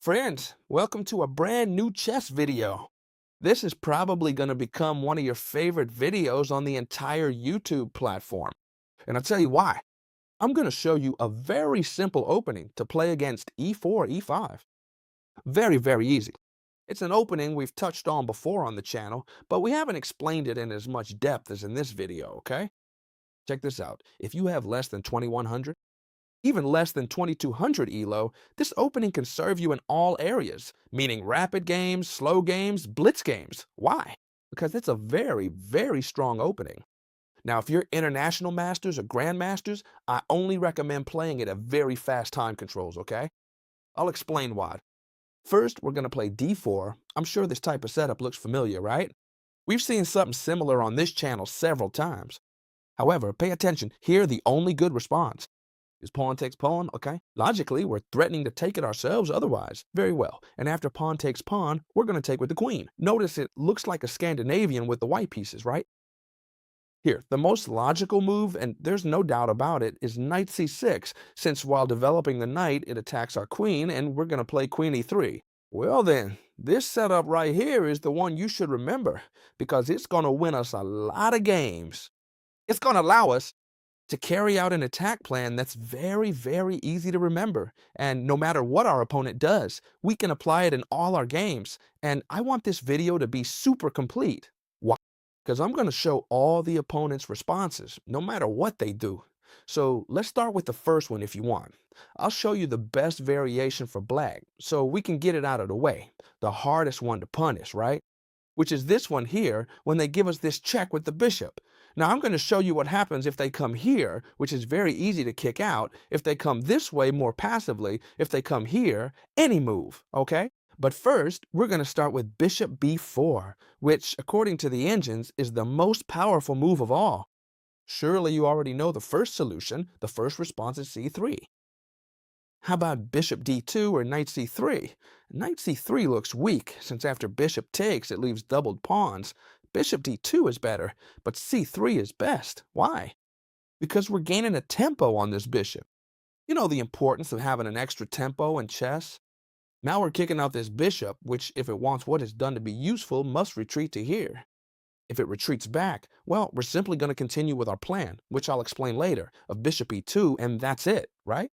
Friends, welcome to a brand new chess video. This is probably going to become one of your favorite videos on the entire YouTube platform. And I'll tell you why. I'm going to show you a very simple opening to play against e4, e5. Very, very easy. It's an opening we've touched on before on the channel, but we haven't explained it in as much depth as in this video, okay? Check this out. If you have less than 2100, even less than 2200 ELO, this opening can serve you in all areas, meaning rapid games, slow games, blitz games. Why? Because it's a very, very strong opening. Now, if you're international masters or grandmasters, I only recommend playing it at very fast time controls, okay? I'll explain why. First, we're going to play d4. I'm sure this type of setup looks familiar, right? We've seen something similar on this channel several times. However, pay attention. Here, the only good response is pawn takes pawn, okay? Logically, we're threatening to take it ourselves otherwise. Very well. And after pawn takes pawn, we're going to take with the queen. Notice it looks like a Scandinavian with the white pieces, right? Here, the most logical move, and there's no doubt about it, is knight c6, since while developing the knight, it attacks our queen, and we're going to play queen e3. Well then, this setup right here is the one you should remember, because it's going to win us a lot of games. It's going to allow us to carry out an attack plan that's very, very easy to remember. And no matter what our opponent does, we can apply it in all our games. And I want this video to be super complete. Why? Because I'm going to show all the opponent's responses, no matter what they do. So let's start with the first one if you want. I'll show you the best variation for black, so we can get it out of the way. The hardest one to punish, right? Which is this one here when they give us this check with the bishop. Now I'm going to show you what happens if they come here, which is very easy to kick out, if they come this way more passively, if they come here, any move, okay? But first, we're going to start with bishop b4, which, according to the engines, is the most powerful move of all. Surely you already know the first solution. The first response is c3. How about bishop d2 or knight c3? Knight c3 looks weak, since after bishop takes, it leaves doubled pawns. Bishop d2 is better, but c3 is best. Why? Because we're gaining a tempo on this bishop. You know the importance of having an extra tempo in chess? Now we're kicking out this bishop, which, if it wants what it's done to be useful, must retreat to here. If it retreats back, well, we're simply going to continue with our plan, which I'll explain later, of bishop e2, and that's it, right?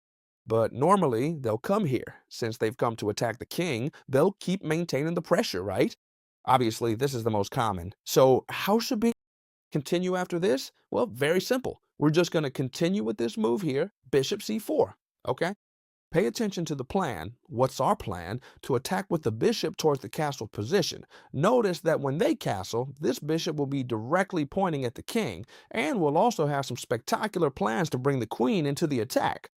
But normally, they'll come here. Since they've come to attack the king, they'll keep maintaining the pressure, right? Obviously, this is the most common. So how should we continue after this? Well, very simple. We're just going to continue with this move here, bishop c4, okay? Pay attention to the plan. What's our plan? To attack with the bishop towards the castle position. Notice that when they castle, this bishop will be directly pointing at the king, and we'll also have some spectacular plans to bring the queen into the attack.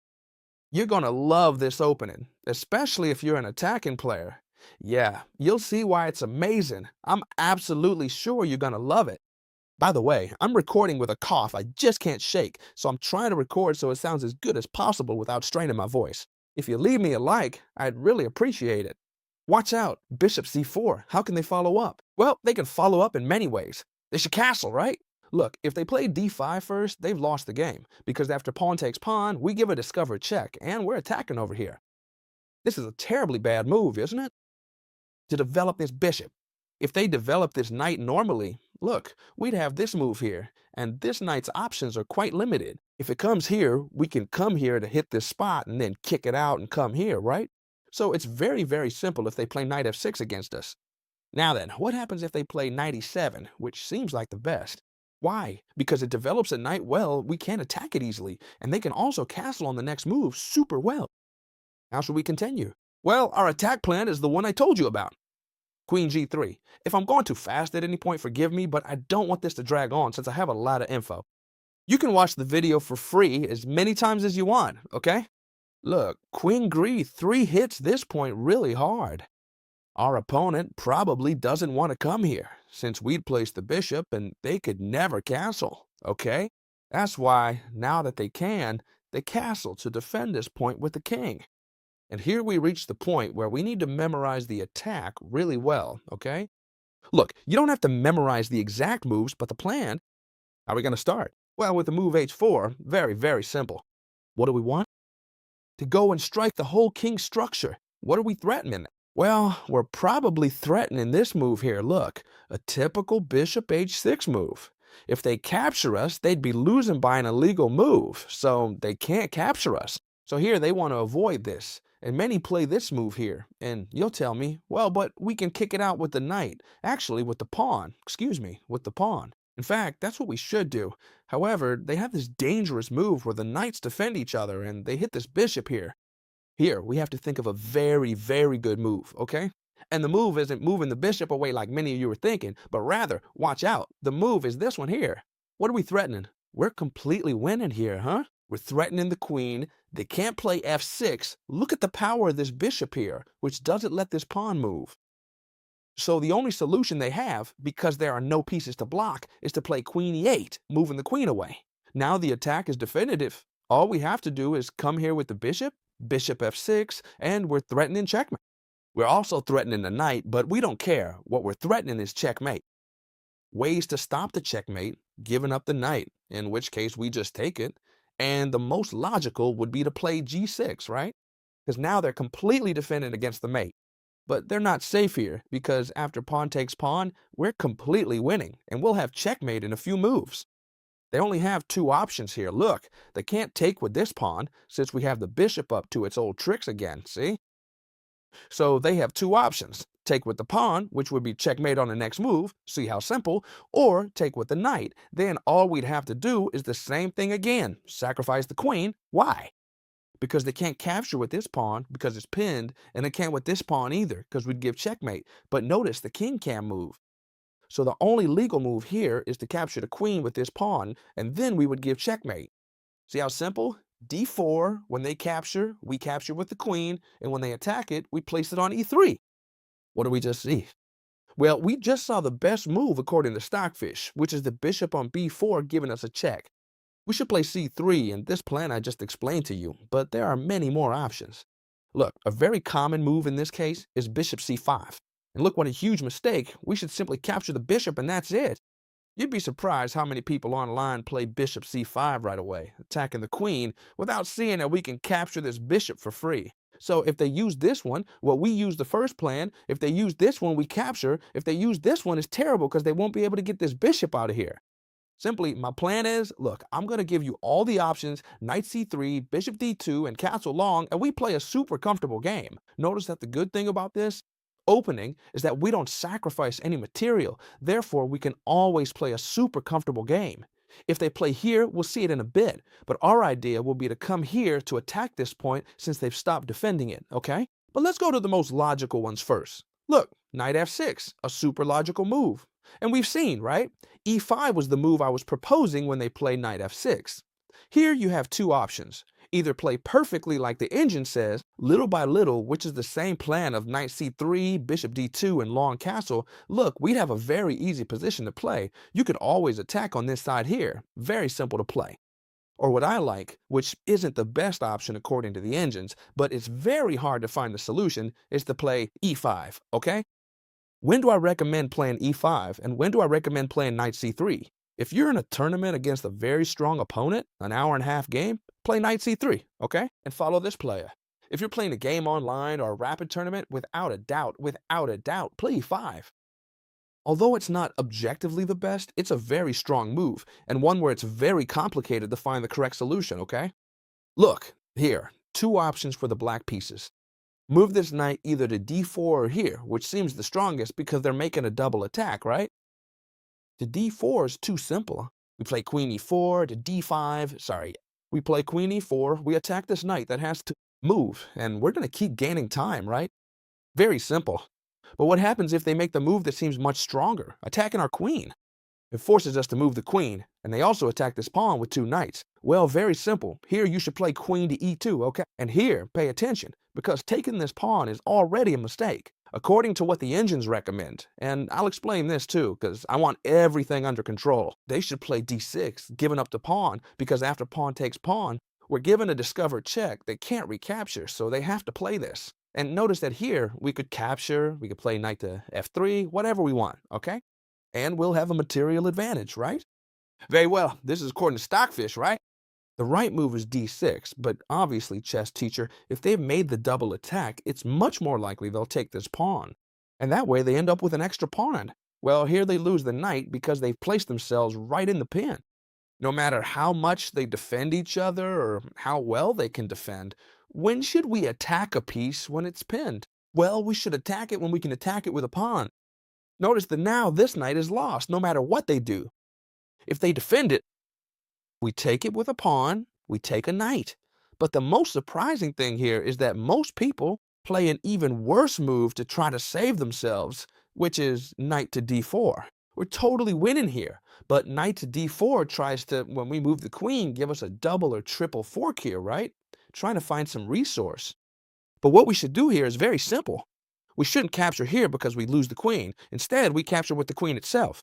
You're going to love this opening, especially if you're an attacking player. Yeah, you'll see why it's amazing. I'm absolutely sure you're going to love it. By the way, I'm recording with a cough I just can't shake, so I'm trying to record so it sounds as good as possible without straining my voice. If you leave me a like, I'd really appreciate it. Watch out, bishop c4. How can they follow up? Well, they can follow up in many ways. They should castle, right? Look, if they play d5 first, they've lost the game, because after pawn takes pawn, we give a discovered check, and we're attacking over here. This is a terribly bad move, isn't it? To develop this bishop. If they develop this knight normally, look, we'd have this move here, and this knight's options are quite limited. If it comes here, we can come here to hit this spot and then kick it out and come here, right? So it's very, very simple if they play knight f6 against us. Now then, what happens if they play knight e7, which seems like the best? Why? Because it develops a knight well, we can't attack it easily, and they can also castle on the next move super well. How should we continue? Well, our attack plan is the one I told you about. Queen g3. If I'm going too fast at any point, forgive me, but I don't want this to drag on since I have a lot of info. You can watch the video for free as many times as you want, okay? Look, Queen g3 hits this point really hard. Our opponent probably doesn't want to come here, since we'd placed the bishop and they could never castle, okay? That's why, now that they can, they castle to defend this point with the king. And here we reach the point where we need to memorize the attack really well, okay? Look, you don't have to memorize the exact moves, but the plan. How are we going to start? Well, with the move h4, very, very simple. What do we want? To go and strike the whole king structure. What are we threatening? Well, we're probably threatening this move here. Look, a typical bishop h6 move. If they capture us, they'd be losing by an illegal move, so they can't capture us. So here they want to avoid this. And many play this move here. And you'll tell me, well, but we can kick it out with the knight. Actually, with the pawn. Excuse me, with the pawn. In fact, that's what we should do. However, they have this dangerous move where the knights defend each other and they hit this bishop here. Here, we have to think of a very, very good move, okay? And the move isn't moving the bishop away like many of you were thinking, but rather, watch out, the move is this one here. What are we threatening? We're completely winning here, huh? We're threatening the queen. They can't play f6. Look at the power of this bishop here, which doesn't let this pawn move. So the only solution they have, because there are no pieces to block, is to play queen e8, moving the queen away. Now the attack is definitive. All we have to do is come here with the bishop, bishop f6, and we're threatening checkmate. We're also threatening the knight, but we don't care. What we're threatening is checkmate. Ways to stop the checkmate, giving up the knight, in which case we just take it. And the most logical would be to play g6, right? Because now they're completely defended against the mate. But they're not safe here, because after pawn takes pawn, we're completely winning, and we'll have checkmate in a few moves. They only have two options here. Look, they can't take with this pawn, since we have the bishop up to its old tricks again, see? So they have two options. Take with the pawn, which would be checkmate on the next move, see how simple, or take with the knight. Then all we'd have to do is the same thing again, sacrifice the queen. Why? Because they can't capture with this pawn because it's pinned, and they can't with this pawn either because we'd give checkmate. But notice the king can't move. So the only legal move here is to capture the queen with this pawn, and then we would give checkmate. See how simple? d4, when they capture, we capture with the queen, and when they attack it, we place it on e3. What do we just see? Well, we just saw the best move according to Stockfish, which is the bishop on b4 giving us a check. We should play c3 in this plan I just explained to you, but there are many more options. Look, a very common move in this case is bishop c5. And look what a huge mistake. We should simply capture the bishop and that's it. You'd be surprised how many people online play bishop c5 right away, attacking the queen, without seeing that we can capture this bishop for free. So if they use this one, well, we use the first plan. If they use this one, we capture. If they use this one, it's terrible because they won't be able to get this bishop out of here. Simply, my plan is, look, I'm going to give you all the options, knight c3, bishop d2, and castle long, and we play a super comfortable game. Notice that the good thing about this opening is that we don't sacrifice any material. Therefore, we can always play a super comfortable game. If they play here, we'll see it in a bit, but our idea will be to come here to attack this point since they've stopped defending it, okay? But let's go to the most logical ones first. Look, knight f6, a super logical move. And we've seen, right? e5 was the move I was proposing when they played knight f6. Here you have two options. Either play perfectly like the engine says, little by little, which is the same plan of knight c3, bishop d2, and long castle. Look, we'd have a very easy position to play. You could always attack on this side here. Very simple to play. Or what I like, which isn't the best option according to the engines, but it's very hard to find the solution, is to play e5, okay? When do I recommend playing e5, and when do I recommend playing knight c3? If you're in a tournament against a very strong opponent, an hour-and-a-half game, play knight c3, okay? And follow this player. If you're playing a game online or a rapid tournament, without a doubt, play e5. Although it's not objectively the best, it's a very strong move, and one where it's very complicated to find the correct solution, okay? Look, here, two options for the black pieces. Move this knight either to d4 or here, which seems the strongest because they're making a double attack, right? The d4 is too simple. We play queen e4 to d5, we play queen e4, we attack this knight that has to move, and we're going to keep gaining time, right? Very simple. But what happens if they make the move that seems much stronger, attacking our queen? It forces us to move the queen, and they also attack this pawn with two knights. Well, very simple. Here you should play queen to e2, okay? And here, pay attention, because taking this pawn is already a mistake, according to what the engines recommend. And I'll explain this too, because I want everything under control. They should play d6, giving up the pawn, because after pawn takes pawn, we're given a discovered check they can't recapture, so they have to play this. And notice that here, we could capture, we could play knight to f3, whatever we want, okay? And we'll have a material advantage, right? Very well, this is according to Stockfish, right? The right move is d6, but obviously, chess teacher, if they've made the double attack, it's much more likely they'll take this pawn. And that way they end up with an extra pawn. Well, here they lose the knight because they've placed themselves right in the pin. No matter how much they defend each other or how well they can defend, when should we attack a piece when it's pinned? Well, we should attack it when we can attack it with a pawn. Notice that now this knight is lost no matter what they do. If they defend it, we take it with a pawn, we take a knight. But the most surprising thing here is that most people play an even worse move to try to save themselves, which is knight to d4. We're totally winning here, but knight to d4 tries to, when we move the queen, give us a double or triple fork here, right? Trying to find some resource. But what we should do here is very simple. We shouldn't capture here because we lose the queen. Instead, we capture with the queen itself.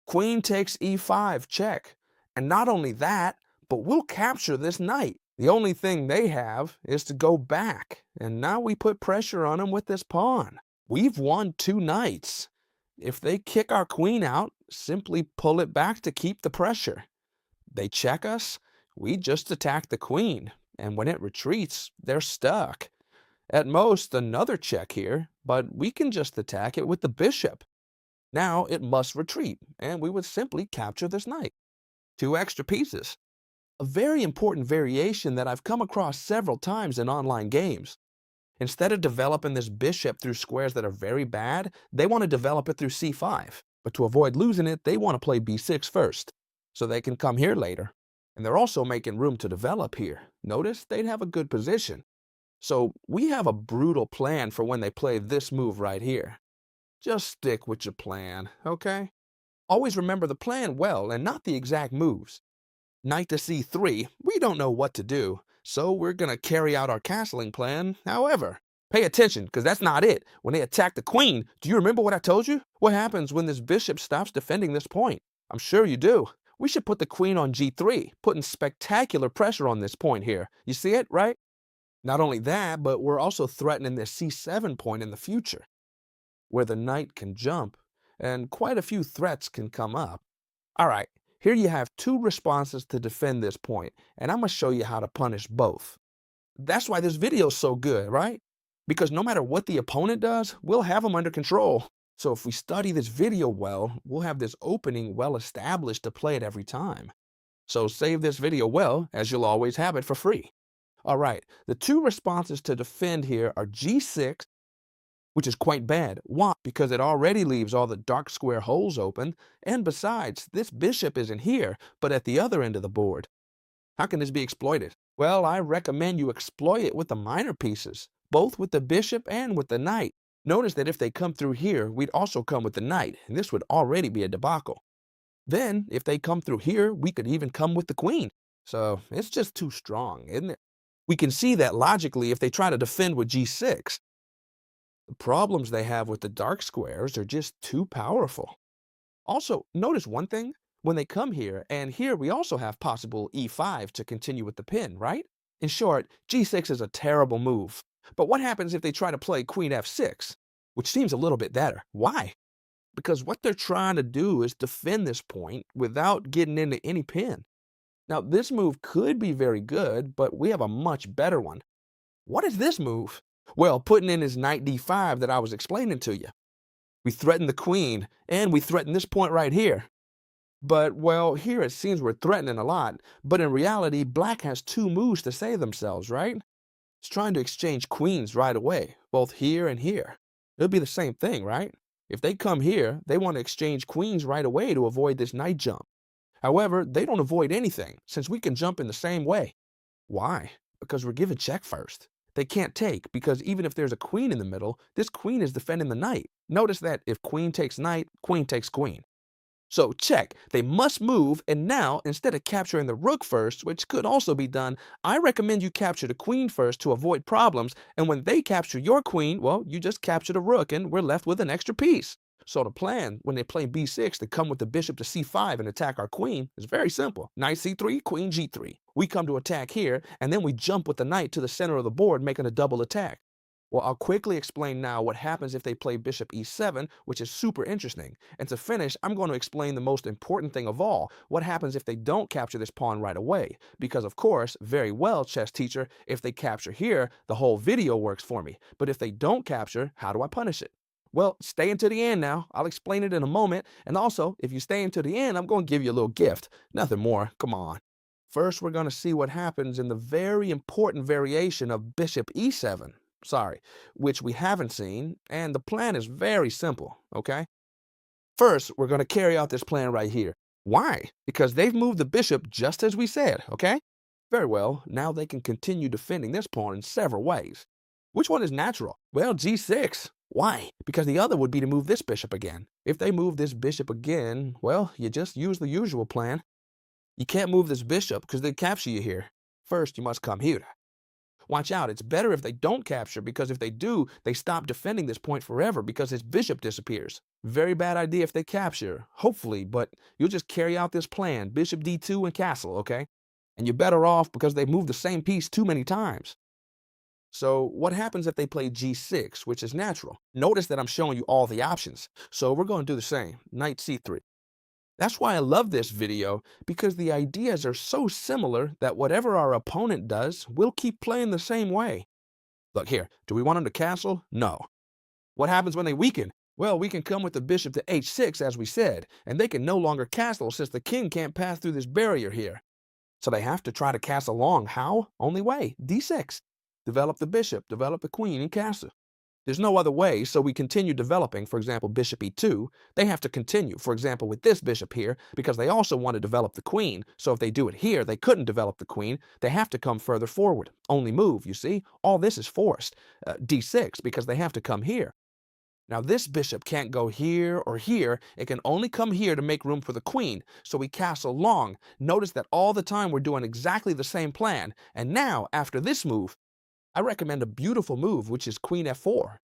Queen takes e5, check. And not only that, but we'll capture this knight. The only thing they have is to go back. And now we put pressure on them with this pawn. We've won 2 knights. If they kick our queen out, simply pull it back to keep the pressure. They check us, we just attack the queen. And when it retreats, they're stuck. At most, another check here, but we can just attack it with the bishop. Now it must retreat, and we would simply capture this knight. 2 extra pieces. A very important variation that I've come across several times in online games. Instead of developing this bishop through squares that are very bad, they want to develop it through c5. But to avoid losing it, they want to play b6 first, so they can come here later. And they're also making room to develop here. Notice they'd have a good position. So we have a brutal plan for when they play this move right here. Just stick with your plan, okay? Always remember the plan well and not the exact moves. Knight to c3, we don't know what to do, so we're going to carry out our castling plan however. Pay attention, because that's not it. When they attack the queen, do you remember what I told you? What happens when this bishop stops defending this point? I'm sure you do. We should put the queen on g3, putting spectacular pressure on this point here. You see it, right? Not only that, but we're also threatening this c7 point in the future, where the knight can jump, and quite a few threats can come up. All right, here you have 2 responses to defend this point, and I'm going to show you how to punish both. That's why this video is so good, right? Because no matter what the opponent does, we'll have them under control. So if we study this video well, we'll have this opening well established to play it every time. So save this video well, as you'll always have it for free. All right, the 2 responses to defend here are g6, which is quite bad. Why? Because it already leaves all the dark square holes open, and besides, this bishop isn't here, but at the other end of the board. How can this be exploited? Well, I recommend you exploit it with the minor pieces, both with the bishop and with the knight. Notice that if they come through here, we'd also come with the knight, and this would already be a debacle. Then, if they come through here, we could even come with the queen. So, it's just too strong, isn't it? We can see that logically if they try to defend with g6. The problems they have with the dark squares are just too powerful. Also, notice one thing. When they come here, and here we also have possible e5 to continue with the pin, right? In short, g6 is a terrible move. But what happens if they try to play queen f6? Which seems a little bit better. Why? Because what they're trying to do is defend this point without getting into any pin. Now, this move could be very good, but we have a much better one. What is this move? Well, putting in his knight d5 that I was explaining to you. We threaten the queen, and we threaten this point right here. But, well, here it seems we're threatening a lot, but in reality, black has 2 moves to save themselves, right? It's trying to exchange queens right away, both here and here. It'll be the same thing, right? If they come here, they want to exchange queens right away to avoid this knight jump. However, they don't avoid anything, since we can jump in the same way. Why? Because we're given check first. They can't take, because even if there's a queen in the middle, this queen is defending the knight. Notice that if queen takes knight, queen takes queen. So check, they must move, and now, instead of capturing the rook first, which could also be done, I recommend you capture the queen first to avoid problems, and when they capture your queen, well, you just capture the rook, and we're left with an extra piece. So the plan, when they play b6 to come with the bishop to c5 and attack our queen, is very simple. Knight c3, queen g3. We come to attack here, and then we jump with the knight to the center of the board, making a double attack. Well, I'll quickly explain now what happens if they play bishop e7, which is super interesting. And to finish, I'm going to explain the most important thing of all, what happens if they don't capture this pawn right away. Because of course, very well, chess teacher, if they capture here, the whole video works for me. But if they don't capture, how do I punish it? Well, stay until the end now. I'll explain it in a moment. And also, if you stay until the end, I'm going to give you a little gift. Nothing more. Come on. First, we're going to see what happens in the very important variation of bishop e7. Sorry, which we haven't seen, and the plan is very simple, okay? First, we're going to carry out this plan right here. Why? Because they've moved the bishop just as we said, okay? Very well, now they can continue defending this pawn in several ways. Which one is natural? Well, g6. Why? Because the other would be to move this bishop again. If they move this bishop again, well, you just use the usual plan. You can't move this bishop because they capture you here. First, you must come here. Watch out, it's better if they don't capture, because if they do, they stop defending this point forever because his bishop disappears. Very bad idea if they capture, hopefully, but you'll just carry out this plan, bishop d2 and castle, okay? And you're better off because they've moved the same piece too many times. So what happens if they play g6, which is natural? Notice that I'm showing you all the options. So we're going to do the same, knight c3. That's why I love this video, because the ideas are so similar that whatever our opponent does, we'll keep playing the same way. Look here, do we want them to castle? No. What happens when they weaken? Well, we can come with the bishop to h6 as we said, and they can no longer castle since the king can't pass through this barrier here. So they have to try to castle long. How? Only way, d6. Develop the bishop, develop the queen, and castle. There's no other way, so we continue developing, for example, bishop e2. They have to continue, for example, with this bishop here, because they also want to develop the queen. So if they do it here, they couldn't develop the queen. They have to come further forward. Only move, you see? All this is forced. d6, because they have to come here. Now this bishop can't go here or here. It can only come here to make room for the queen. So we castle long. Notice that all the time we're doing exactly the same plan. And now, after this move, I recommend a beautiful move, which is queen f4.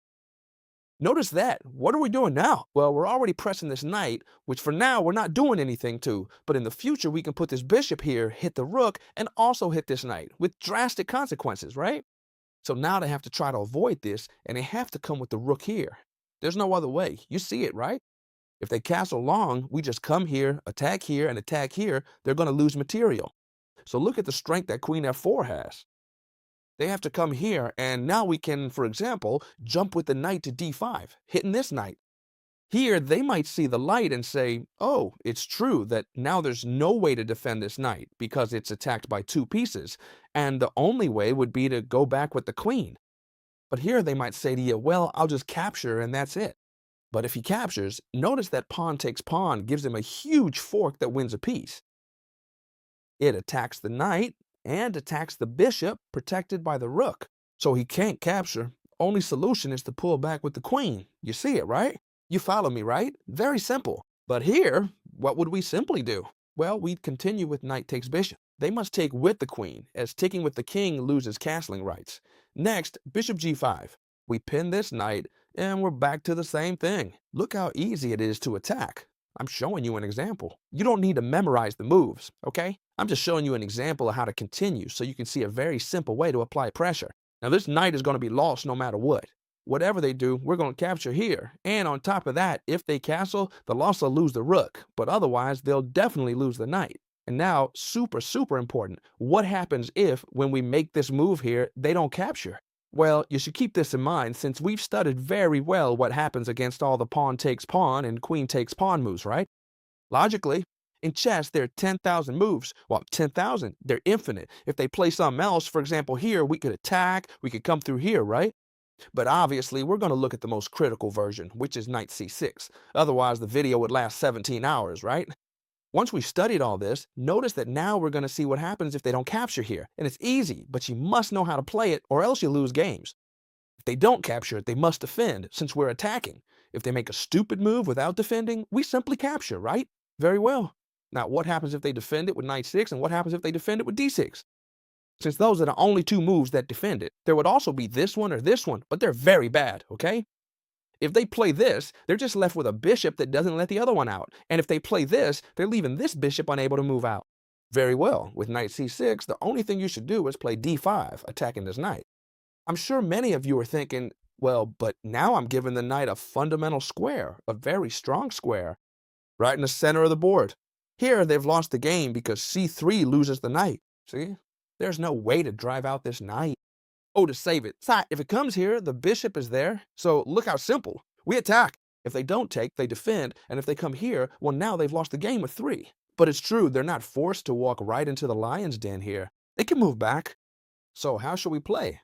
Notice that. What are we doing now? Well, we're already pressing this knight, which for now we're not doing anything to. But in the future, we can put this bishop here, hit the rook, and also hit this knight, with drastic consequences, right? So now they have to try to avoid this, and they have to come with the rook here. There's no other way. You see it, right? If they castle long, we just come here, and attack here. They're going to lose material. So look at the strength that queen f4 has. They have to come here, and now we can, for example, jump with the knight to d5, hitting this knight. Here, they might see the light and say, oh, it's true that now there's no way to defend this knight because it's attacked by two pieces, and the only way would be to go back with the queen. But here they might say to you, well, I'll just capture and that's it. But if he captures, notice that pawn takes pawn gives him a huge fork that wins a piece. It attacks the knight and attacks the bishop protected by the rook. So he can't capture. Only solution is to pull back with the queen. You see it, right? You follow me, right? Very simple. But here, what would we simply do? Well, we'd continue with knight takes bishop. They must take with the queen, as taking with the king loses castling rights. Next, bishop g5. We pin this knight, and we're back to the same thing. Look how easy it is to attack. I'm showing you an example. You don't need to memorize the moves, okay? I'm just showing you an example of how to continue so you can see a very simple way to apply pressure. Now this knight is going to be lost no matter what. Whatever they do, we're going to capture here. And on top of that, if they castle, they'll also lose the rook. But otherwise, they'll definitely lose the knight. And now, super important, what happens if, when we make this move here, they don't capture? Well, you should keep this in mind since we've studied very well what happens against all the pawn takes pawn and queen takes pawn moves, right? Logically, in chess, there are 10,000 moves. Well, 10,000, they're infinite. If they play something else, for example, here, we could attack, we could come through here, right? But obviously, we're going to look at the most critical version, which is knight c6. Otherwise, the video would last 17 hours, right? Once we've studied all this, notice that now we're going to see what happens if they don't capture here. And it's easy, but you must know how to play it or else you lose games. If they don't capture it, they must defend since we're attacking. If they make a stupid move without defending, we simply capture, right? Very well. Now, what happens if they defend it with knight 6 and what happens if they defend it with d6? Since those are the only two moves that defend it, there would also be this one or this one, but they're very bad, okay? If they play this, they're just left with a bishop that doesn't let the other one out. And if they play this, they're leaving this bishop unable to move out. Very well. With knight c6, the only thing you should do is play d5, attacking this knight. I'm sure many of you are thinking, well, but now I'm giving the knight a fundamental square, a very strong square, right in the center of the board. Here, they've lost the game because c3 loses the knight. See? There's no way to drive out this knight. Oh, to save it. If it comes here, the bishop is there. So look how simple. We attack. If they don't take, they defend. And if they come here, well, now they've lost the game with 3. But it's true, they're not forced to walk right into the lion's den here. They can move back. So how should we play?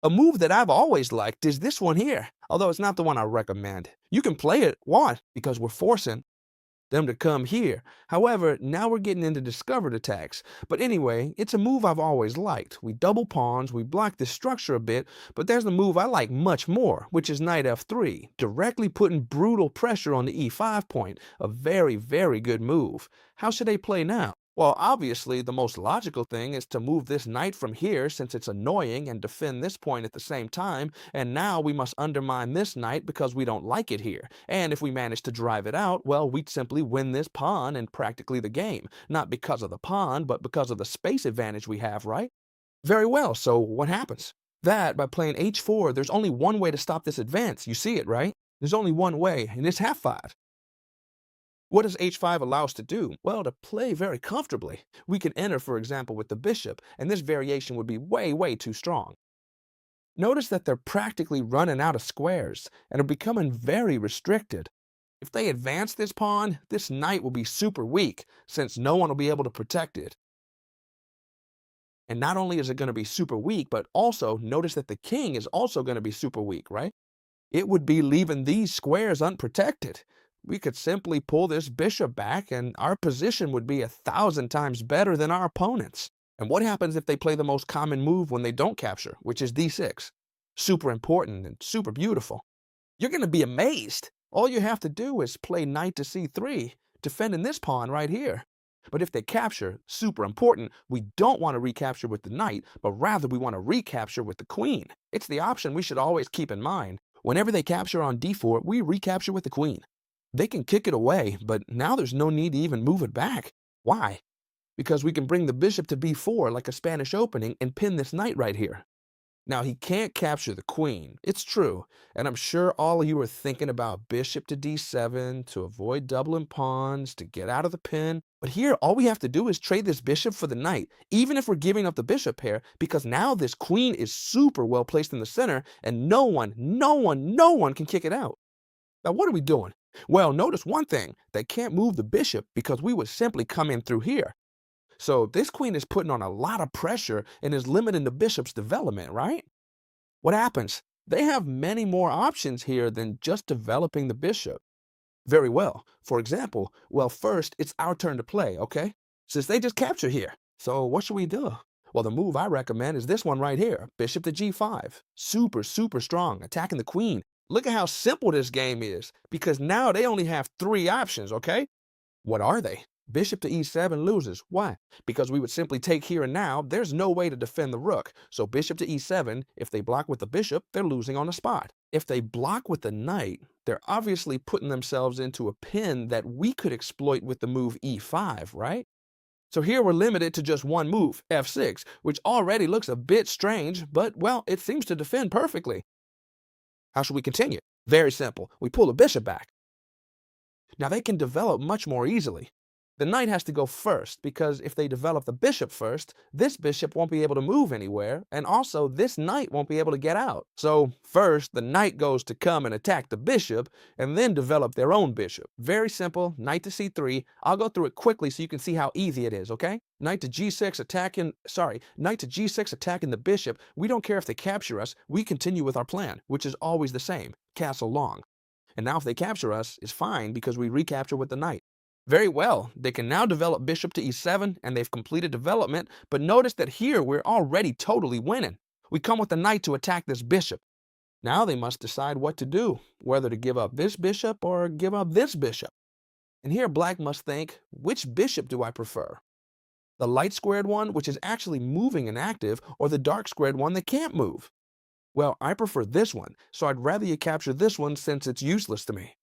A move that I've always liked is this one here, although it's not the one I recommend. You can play it, why? Because we're forcing them to come here. However, now we're getting into discovered attacks. But anyway, it's a move I've always liked. We double pawns, we block this structure a bit, but there's a move I like much more, which is knight f3, directly putting brutal pressure on the e5 point. A very, very good move. How should they play now? Well, obviously, the most logical thing is to move this knight from here since it's annoying and defend this point at the same time, and now we must undermine this knight because we don't like it here. And if we manage to drive it out, well, we'd simply win this pawn and practically the game. Not because of the pawn, but because of the space advantage we have, right? Very well, so what happens? That, by playing h4, there's only one way to stop this advance. You see it, right? There's only one way, and it's f5. What does h5 allow us to do? Well, to play very comfortably. We can enter, for example, with the bishop, and this variation would be way, way too strong. Notice that they're practically running out of squares and are becoming very restricted. If they advance this pawn, this knight will be super weak, since no one will be able to protect it. And not only is it going to be super weak, but also notice that the king is also going to be super weak, right? It would be leaving these squares unprotected. We could simply pull this bishop back and our position would be 1,000 times better than our opponents. And what happens if they play the most common move when they don't capture, which is d6? Super important and super beautiful. You're going to be amazed. All you have to do is play knight to c3, defending this pawn right here. But if they capture, super important, we don't want to recapture with the knight, but rather we want to recapture with the queen. It's the option we should always keep in mind. Whenever they capture on d4, we recapture with the queen. They can kick it away, but now there's no need to even move it back. Why? Because we can bring the bishop to b4 like a Spanish opening and pin this knight right here. Now, he can't capture the queen. It's true. And I'm sure all of you are thinking about bishop to d7 to avoid doubling pawns, to get out of the pin. But here, all we have to do is trade this bishop for the knight, even if we're giving up the bishop pair, because now this queen is super well placed in the center, and no one can kick it out. Now, what are we doing? Well, notice one thing. They can't move the bishop because we would simply come in through here. So this queen is putting on a lot of pressure and is limiting the bishop's development, right? What happens? They have many more options here than just developing the bishop. Very well. For example, well, first, it's our turn to play, okay? Since they just captured here. So what should we do? Well, the move I recommend is this one right here, bishop to g5. Super, super strong, attacking the queen. Look at how simple this game is, because now they only have 3 options, okay? What are they? Bishop to e7 loses. Why? Because we would simply take here and now. There's no way to defend the rook. So bishop to e7, if they block with the bishop, they're losing on the spot. If they block with the knight, they're obviously putting themselves into a pin that we could exploit with the move e5, right? So here we're limited to just one move, f6, which already looks a bit strange, but, well, it seems to defend perfectly. How should we continue? Very simple. We pull the bishop back. Now they can develop much more easily. The knight has to go first, because if they develop the bishop first, this bishop won't be able to move anywhere, and also this knight won't be able to get out. So first, the knight goes to come and attack the bishop, and then develop their own bishop. Very simple, knight to c3. I'll go through it quickly so you can see how easy it is, okay? Knight to g6 attacking the bishop. We don't care if they capture us, we continue with our plan, which is always the same, castle long. And now if they capture us, it's fine because we recapture with the knight. Very well, they can now develop bishop to e7, and they've completed development, but notice that here we're already totally winning. We come with the knight to attack this bishop. Now they must decide what to do, whether to give up this bishop or give up this bishop. And here black must think, which bishop do I prefer? The light squared one, which is actually moving and active, or the dark squared one that can't move? Well, I prefer this one, so I'd rather you capture this one since it's useless to me.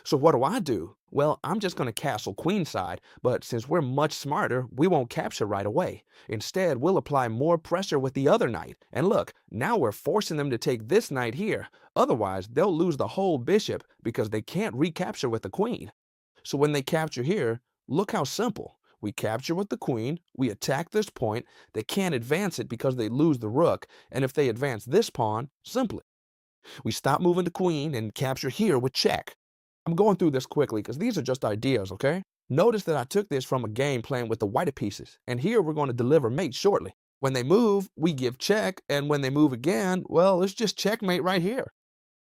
So what do? Well, I'm just going to castle queenside, but since we're much smarter, we won't capture right away. Instead, we'll apply more pressure with the other knight. And look, now we're forcing them to take this knight here. Otherwise, they'll lose the whole bishop because they can't recapture with the queen. So when they capture here, look how simple. We capture with the queen, we attack this point, they can't advance it because they lose the rook, and if they advance this pawn, simply we stop moving the queen and capture here with check. I'm going through this quickly because these are just ideas, okay? Notice that I took this from a game playing with the white pieces, and here we're going to deliver mate shortly. When they move, we give check, and when they move again, well, it's just checkmate right here.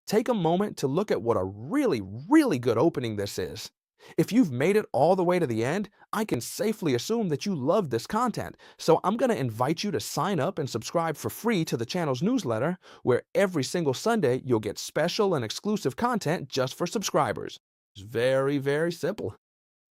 Take a moment to look at what a really good opening this is. If you've made it all the way to the end, I can safely assume that you love this content, so I'm going to invite you to sign up and subscribe for free to the channel's newsletter, where every single Sunday you'll get special and exclusive content just for subscribers. It's very simple.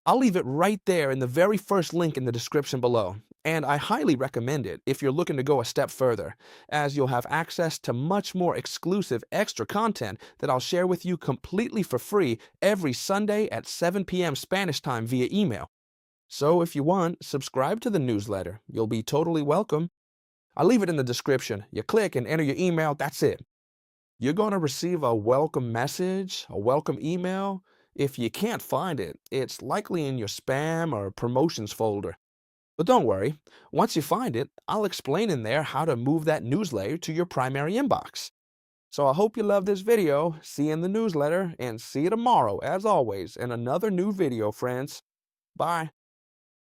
I'll leave it right there in the very first link in the description below, and I highly recommend it if you're looking to go a step further, as you'll have access to much more exclusive extra content that I'll share with you completely for free every Sunday at 7 p.m. Spanish time via email. So if you want, subscribe to the newsletter. You'll be totally welcome. I'll leave it in the description. You click and enter your email, that's it. You're going to receive a welcome message, a welcome email. If you can't find it, it's likely in your spam or promotions folder. But don't worry, once you find it, I'll explain in there how to move that newsletter to your primary inbox. So I hope you love this video, see you in the newsletter, and see you tomorrow, as always, in another new video, friends. Bye.